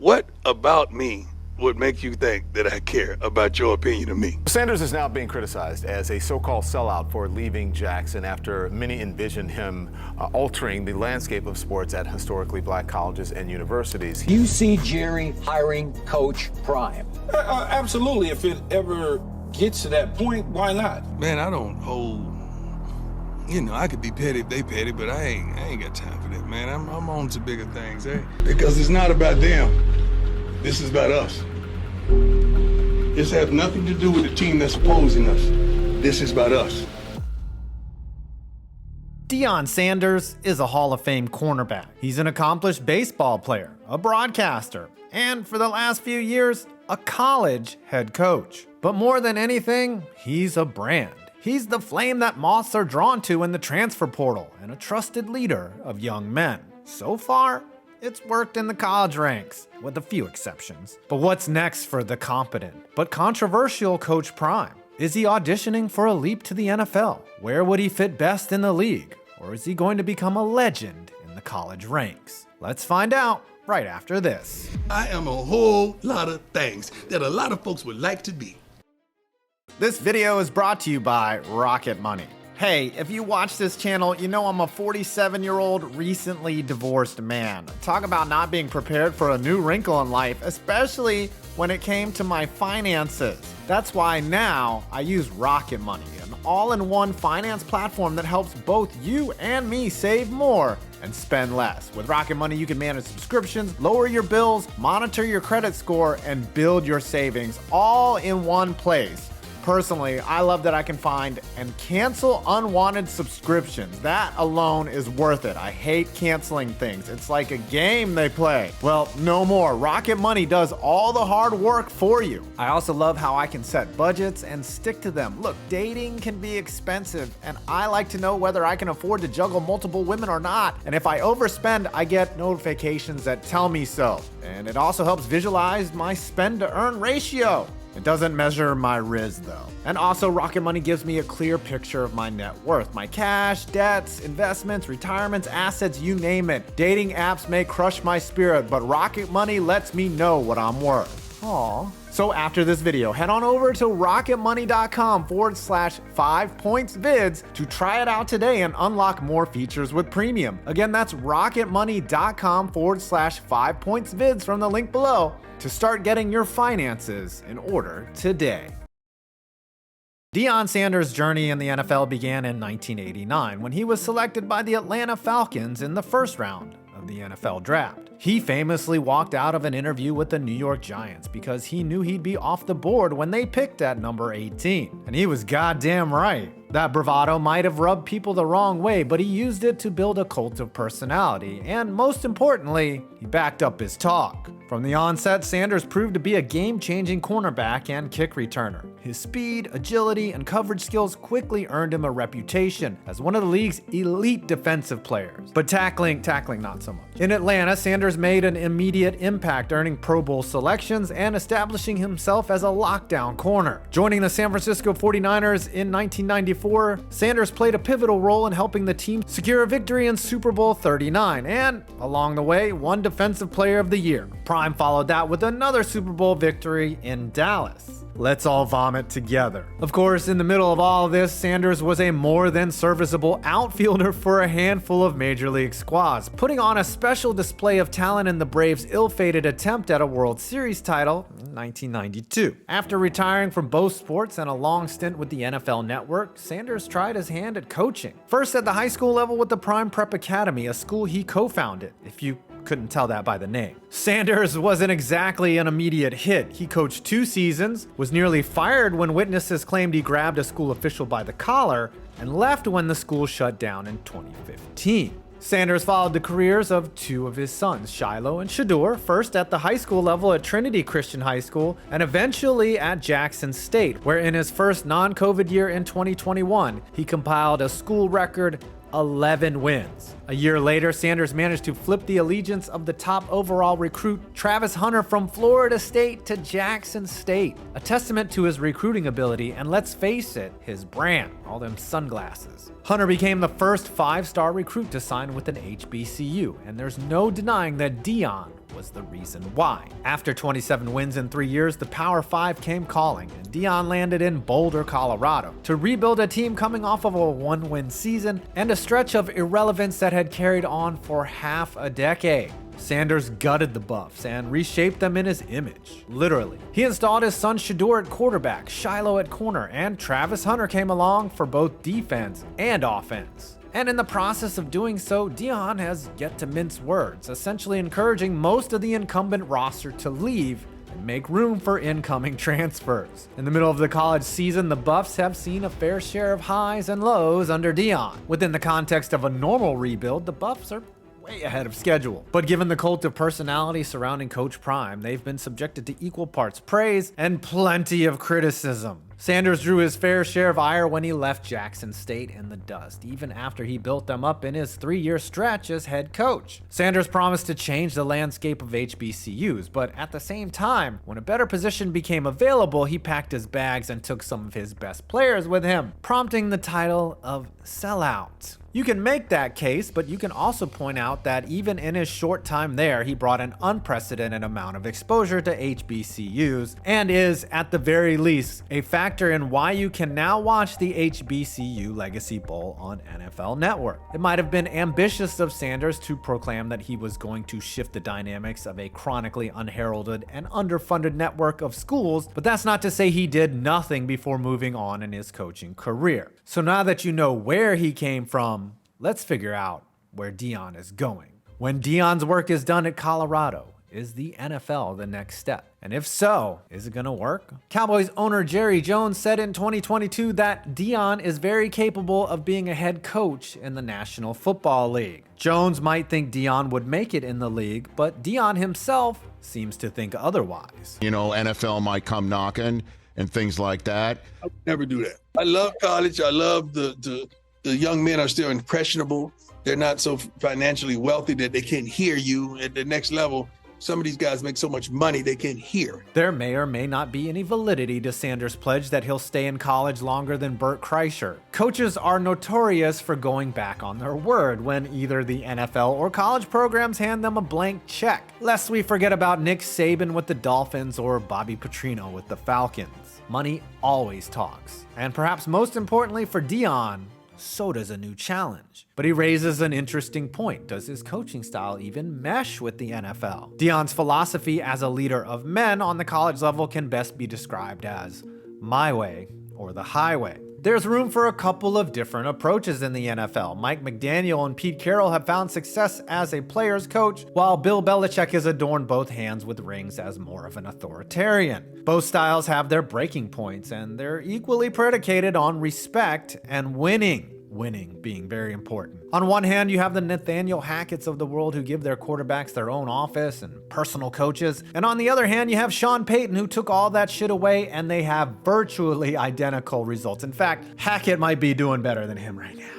What about me would make you think that I care about your opinion of me? Sanders is now being criticized as a so-called sellout for leaving Jackson after many envision him altering the landscape of sports at historically black colleges and universities. You see Jerry hiring Coach Prime? Absolutely. If it ever gets to that point, why not? Man, I don't hold, I could be petty if they petty, but I ain't got time for that, man. I'm on to bigger things, eh? Because it's not about them. This is about us. This has nothing to do with the team that's opposing us. This is about us. Deion Sanders is a Hall of Fame cornerback. He's an accomplished baseball player, a broadcaster, and for the last few years, a college head coach. But more than anything, he's a brand. He's the flame that moths are drawn to in the transfer portal and a trusted leader of young men. So far, it's worked in the college ranks, with a few exceptions. But what's next for the competent but controversial Coach Prime? Is he auditioning for a leap to the NFL? Where would he fit best in the league? Or is he going to become a legend in the college ranks? Let's find out right after this. I am a whole lot of things that a lot of folks would like to be. This video is brought to you by Rocket Money. Hey, if you watch this channel, you know I'm a 47-year-old recently divorced man. Talk about not being prepared for a new wrinkle in life, especially when it came to my finances. That's why now I use Rocket Money, an all-in-one finance platform that helps both you and me save more and spend less. With Rocket Money, you can manage subscriptions, lower your bills, monitor your credit score, and build your savings all in one place. Personally, I love that I can find and cancel unwanted subscriptions. That alone is worth it. I hate canceling things. It's like a game they play. Well, no more. Rocket Money does all the hard work for you. I also love how I can set budgets and stick to them. Look, dating can be expensive, and I like to know whether I can afford to juggle multiple women or not. And if I overspend, I get notifications that tell me so. And it also helps visualize my spend to earn ratio. It doesn't measure my riz though. And also, Rocket Money gives me a clear picture of my net worth, my cash, debts, investments, retirements, assets, you name it. Dating apps may crush my spirit, but Rocket Money lets me know what I'm worth. Aww. So after this video, head on over to rocketmoney.com/5pointsvids to try it out today and unlock more features with premium. Again, that's rocketmoney.com/5pointsvids from the link below to start getting your finances in order today. Deion Sanders' journey in the NFL began in 1989 when he was selected by the Atlanta Falcons in the first round of the NFL draft. He famously walked out of an interview with the New York Giants because he knew he'd be off the board when they picked at number 18. And he was goddamn right. That bravado might have rubbed people the wrong way, but he used it to build a cult of personality, and most importantly, he backed up his talk. From the onset, Sanders proved to be a game-changing cornerback and kick returner. His speed, agility, and coverage skills quickly earned him a reputation as one of the league's elite defensive players. But tackling not so much. In Atlanta, Sanders made an immediate impact, earning Pro Bowl selections and establishing himself as a lockdown corner. Joining the San Francisco 49ers in 1994, Sanders played a pivotal role in helping the team secure a victory in Super Bowl 39, and along the way, won Defensive Player of the Year. Prime followed that with another Super Bowl victory in Dallas. Let's all vomit together. Of course, in the middle of all of this, Sanders was a more than serviceable outfielder for a handful of major league squads, putting on a special display of talent in the Braves' ill-fated attempt at a World Series title in 1992. After retiring from both sports and a long stint with the NFL Network, Sanders tried his hand at coaching. First at the high school level with the Prime Prep Academy, a school he co-founded, if you couldn't tell that by the name. Sanders wasn't exactly an immediate hit. He coached 2 seasons, was nearly fired when witnesses claimed he grabbed a school official by the collar, and left when the school shut down in 2015. Sanders followed the careers of 2 of his sons, Shiloh and Shador, first at the high school level at Trinity Christian High School, and eventually at Jackson State, where in his first non-COVID year in 2021, he compiled a school record 11 wins. A year later, Sanders managed to flip the allegiance of the top overall recruit Travis Hunter from Florida State to Jackson State, a testament to his recruiting ability and, let's face it, his brand, all them sunglasses. Hunter became the first 5-star recruit to sign with an HBCU, and there's no denying that Deion was the reason why. After 27 wins in 3 years, the Power 5 came calling, and Deion landed in Boulder, Colorado, to rebuild a team coming off of a 1-win season and a stretch of irrelevance that had carried on for half a decade. Sanders gutted the Buffs and reshaped them in his image, literally. He installed his son Shador at quarterback, Shiloh at corner, and Travis Hunter came along for both defense and offense. And in the process of doing so, Deion has yet to mince words, essentially encouraging most of the incumbent roster to leave and make room for incoming transfers. In the middle of the college season, the Buffs have seen a fair share of highs and lows under Deion. Within the context of a normal rebuild, the Buffs are way ahead of schedule. But given the cult of personality surrounding Coach Prime, they've been subjected to equal parts praise and plenty of criticism. Sanders drew his fair share of ire when he left Jackson State in the dust, even after he built them up in his 3-year stretch as head coach. Sanders promised to change the landscape of HBCUs, but at the same time, when a better position became available, he packed his bags and took some of his best players with him, prompting the title of sellout. You can make that case, but you can also point out that even in his short time there, he brought an unprecedented amount of exposure to HBCUs and is, at the very least, a factor in why you can now watch the HBCU Legacy Bowl on NFL Network. It might have been ambitious of Sanders to proclaim that he was going to shift the dynamics of a chronically unheralded and underfunded network of schools, but that's not to say he did nothing before moving on in his coaching career. So now that you know where he came from, let's figure out where Deion is going. When Deion's work is done at Colorado, is the NFL the next step? And if so, is it gonna work? Cowboys owner Jerry Jones said in 2022 that Deion is very capable of being a head coach in the National Football League. Jones might think Deion would make it in the league, but Deion himself seems to think otherwise. You know, NFL might come knocking and things like that. I would never do that. I love college. I love the young men are still impressionable. They're not so financially wealthy that they can't hear you at the next level. Some of these guys make so much money they can't hear. There may or may not be any validity to Sanders' pledge that he'll stay in college longer than Bert Kreischer. Coaches are notorious for going back on their word when either the NFL or college programs hand them a blank check, lest we forget about Nick Saban with the Dolphins or Bobby Petrino with the Falcons. Money always talks. And perhaps most importantly for Deion, so does a new challenge. But he raises an interesting point. Does his coaching style even mesh with the NFL? Deion's philosophy as a leader of men on the college level can best be described as my way or the highway. There's room for a couple of different approaches in the NFL. Mike McDaniel and Pete Carroll have found success as a player's coach, while Bill Belichick has adorned both hands with rings as more of an authoritarian. Both styles have their breaking points, and they're equally predicated on respect and winning. Winning being very important. On one hand, you have the Nathaniel Hackett's of the world who give their quarterbacks their own office and personal coaches. And on the other hand, you have Sean Payton who took all that shit away and they have virtually identical results. In fact, Hackett might be doing better than him right now.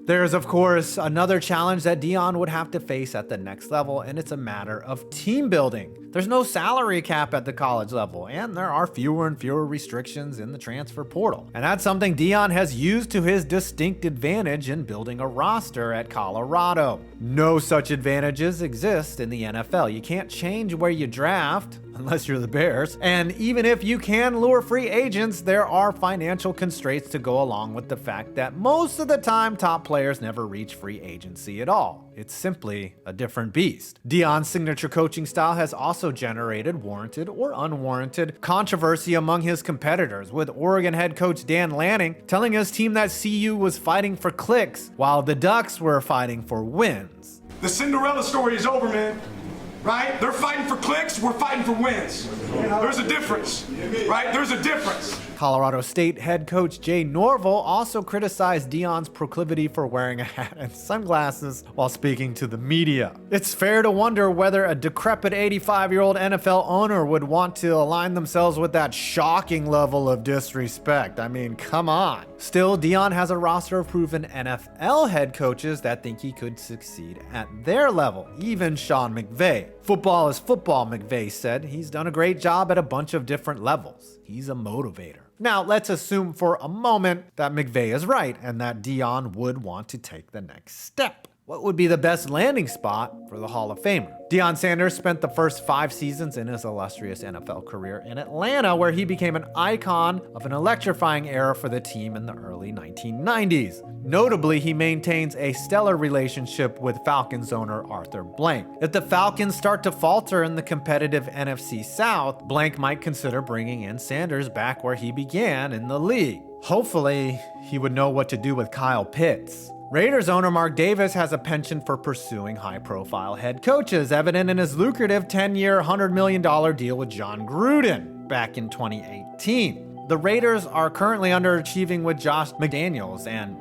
There's, of course, another challenge that Deion would have to face at the next level, and it's a matter of team building. There's no salary cap at the college level, and there are fewer and fewer restrictions in the transfer portal. And that's something Deion has used to his distinct advantage in building a roster at Colorado. No such advantages exist in the NFL. You can't change where you draft, unless you're the Bears. And even if you can lure free agents, there are financial constraints to go along with the fact that most of the time, top players never reach free agency at all. It's simply a different beast. Deion's signature coaching style has also generated warranted or unwarranted controversy among his competitors, with Oregon head coach Dan Lanning telling his team that CU was fighting for clicks, while the Ducks were fighting for wins. The Cinderella story is over, man. Right? They're fighting for clicks, we're fighting for wins. There's a difference, right? There's a difference. Colorado State head coach Jay Norvell also criticized Deion's proclivity for wearing a hat and sunglasses while speaking to the media. It's fair to wonder whether a decrepit 85-year-old NFL owner would want to align themselves with that shocking level of disrespect. I mean, come on. Still, Deion has a roster of proven NFL head coaches that think he could succeed at their level, even Sean McVay. Football is football, McVay said. He's done a great job at a bunch of different levels. He's a motivator. Now, let's assume for a moment that McVay is right and that Deion would want to take the next step. What would be the best landing spot for the Hall of Famer? Deion Sanders spent the first 5 seasons in his illustrious NFL career in Atlanta, where he became an icon of an electrifying era for the team in the early 1990s. Notably, he maintains a stellar relationship with Falcons owner Arthur Blank. If the Falcons start to falter in the competitive NFC South, Blank might consider bringing in Sanders back where he began in the league. Hopefully, he would know what to do with Kyle Pitts. Raiders owner Mark Davis has a penchant for pursuing high-profile head coaches, evident in his lucrative 10-year, $100 million deal with John Gruden back in 2018. The Raiders are currently underachieving with Josh McDaniels, and,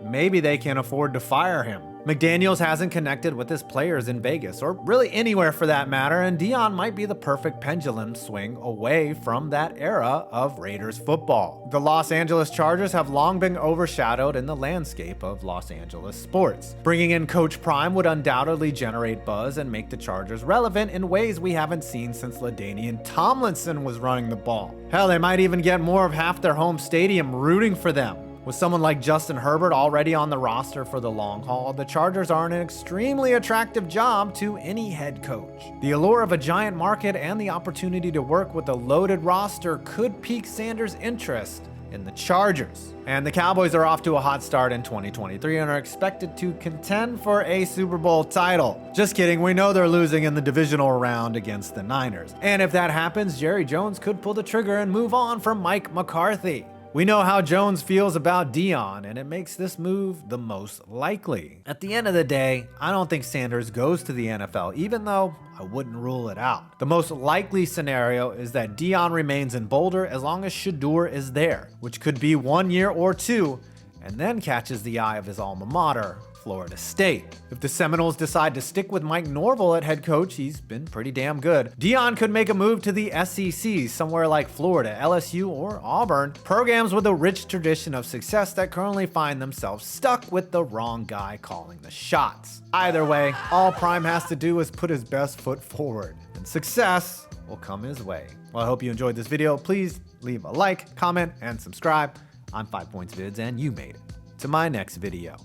maybe they can afford to fire him. McDaniels hasn't connected with his players in Vegas, or really anywhere for that matter, and Deion might be the perfect pendulum swing away from that era of Raiders football. The Los Angeles Chargers have long been overshadowed in the landscape of Los Angeles sports. Bringing in Coach Prime would undoubtedly generate buzz and make the Chargers relevant in ways we haven't seen since LaDainian Tomlinson was running the ball. Hell, they might even get more of half their home stadium rooting for them. With someone like Justin Herbert already on the roster for the long haul, the Chargers are an extremely attractive job to any head coach. The allure of a giant market and the opportunity to work with a loaded roster could pique Sanders' interest in the Chargers. And the Cowboys are off to a hot start in 2023 and are expected to contend for a Super Bowl title. Just kidding, we know they're losing in the divisional round against the Niners. And if that happens, Jerry Jones could pull the trigger and move on from Mike McCarthy. We know how Jones feels about Deion, and it makes this move the most likely. At the end of the day, I don't think Sanders goes to the NFL, even though I wouldn't rule it out. The most likely scenario is that Deion remains in Boulder as long as Shedeur is there, which could be 1 year or 2, and then catches the eye of his alma mater, Florida State. If the Seminoles decide to stick with Mike Norvell at head coach, he's been pretty damn good. Deion could make a move to the SEC, somewhere like Florida, LSU, or Auburn, programs with a rich tradition of success that currently find themselves stuck with the wrong guy calling the shots. Either way, all Prime has to do is put his best foot forward, and success will come his way. Well, I hope you enjoyed this video. Please leave a like, comment, and subscribe. I'm 5 Points Vids, and you made it to my next video.